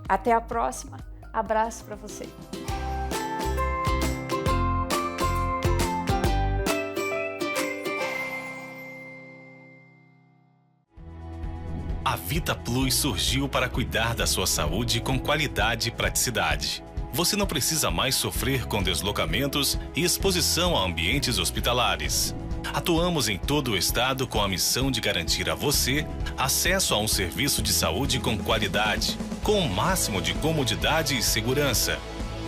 Até a próxima. Abraço para você. A Vita Plus surgiu para cuidar da sua saúde com qualidade e praticidade. Você não precisa mais sofrer com deslocamentos e exposição a ambientes hospitalares. Atuamos em todo o estado com a missão de garantir a você acesso a um serviço de saúde com qualidade, com o máximo de comodidade e segurança,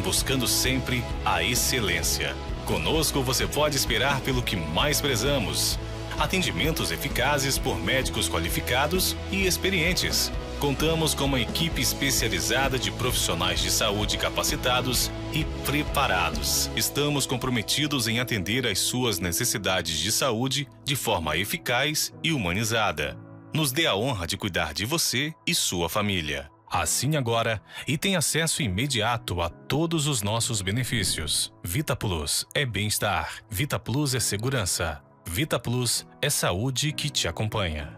buscando sempre a excelência. Conosco você pode esperar pelo que mais prezamos. Atendimentos eficazes por médicos qualificados e experientes. Contamos com uma equipe especializada de profissionais de saúde capacitados e preparados. Estamos comprometidos em atender às suas necessidades de saúde de forma eficaz e humanizada. Nos dê a honra de cuidar de você e sua família. Assine agora e tenha acesso imediato a todos os nossos benefícios. Vita Plus é bem-estar. Vita Plus é segurança. Vita Plus é saúde que te acompanha.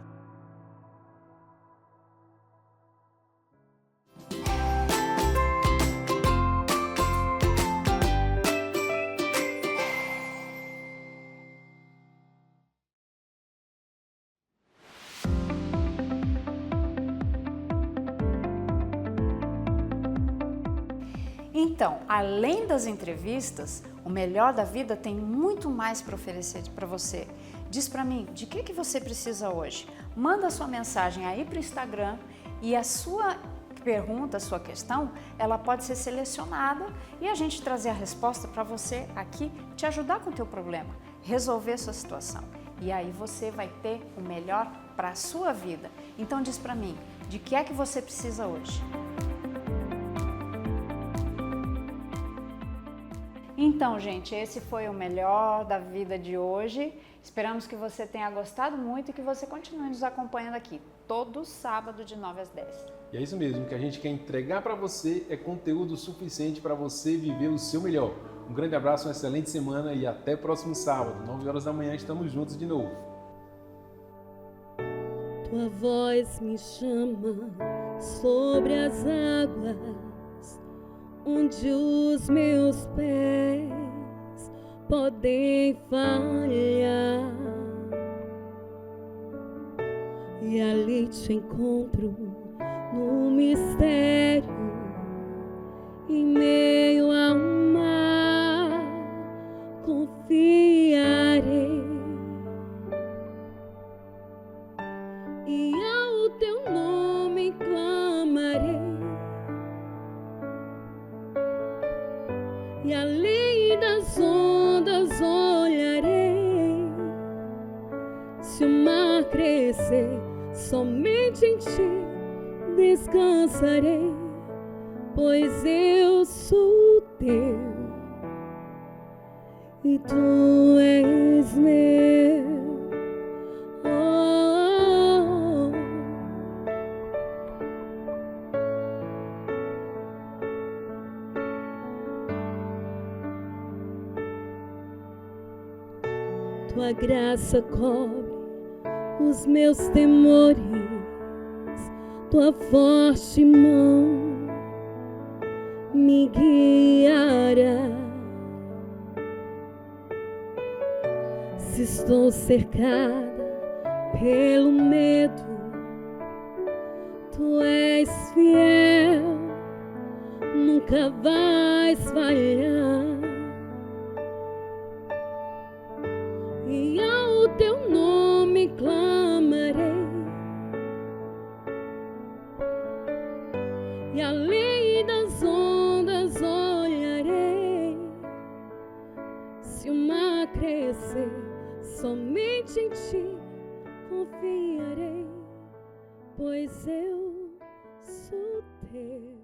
Então, além das entrevistas, o Melhor da Vida tem muito mais para oferecer para você. Diz para mim, de que você precisa hoje? Manda a sua mensagem aí para o Instagram e a sua pergunta, a sua questão, ela pode ser selecionada e a gente trazer a resposta para você aqui, te ajudar com o teu problema, resolver a sua situação. E aí você vai ter o melhor para a sua vida. Então diz para mim, de que é que você precisa hoje? Então, gente, esse foi o Melhor da Vida de hoje. Esperamos que você tenha gostado muito e que você continue nos acompanhando aqui, todo sábado de 9 às 10. E é isso mesmo, o que a gente quer entregar para você é conteúdo suficiente para você viver o seu melhor. Um grande abraço, uma excelente semana e até próximo sábado, 9 horas da manhã, estamos juntos de novo. Tua voz me chama sobre as águas, onde os meus pés podem falhar, e ali te encontro no mistério, em meio ao mar, confiarei, e ao teu nome clamarei. E além das ondas olharei. Se o mar crescer, somente em ti descansarei, pois eu sou teu e tu és meu. Tua graça cobre os meus temores, tua forte mão me guiará. Se estou cercada pelo medo, tu és fiel, nunca vais falhar. E ao teu nome clamarei, e além crescer, somente em ti confiarei, pois eu sou teu.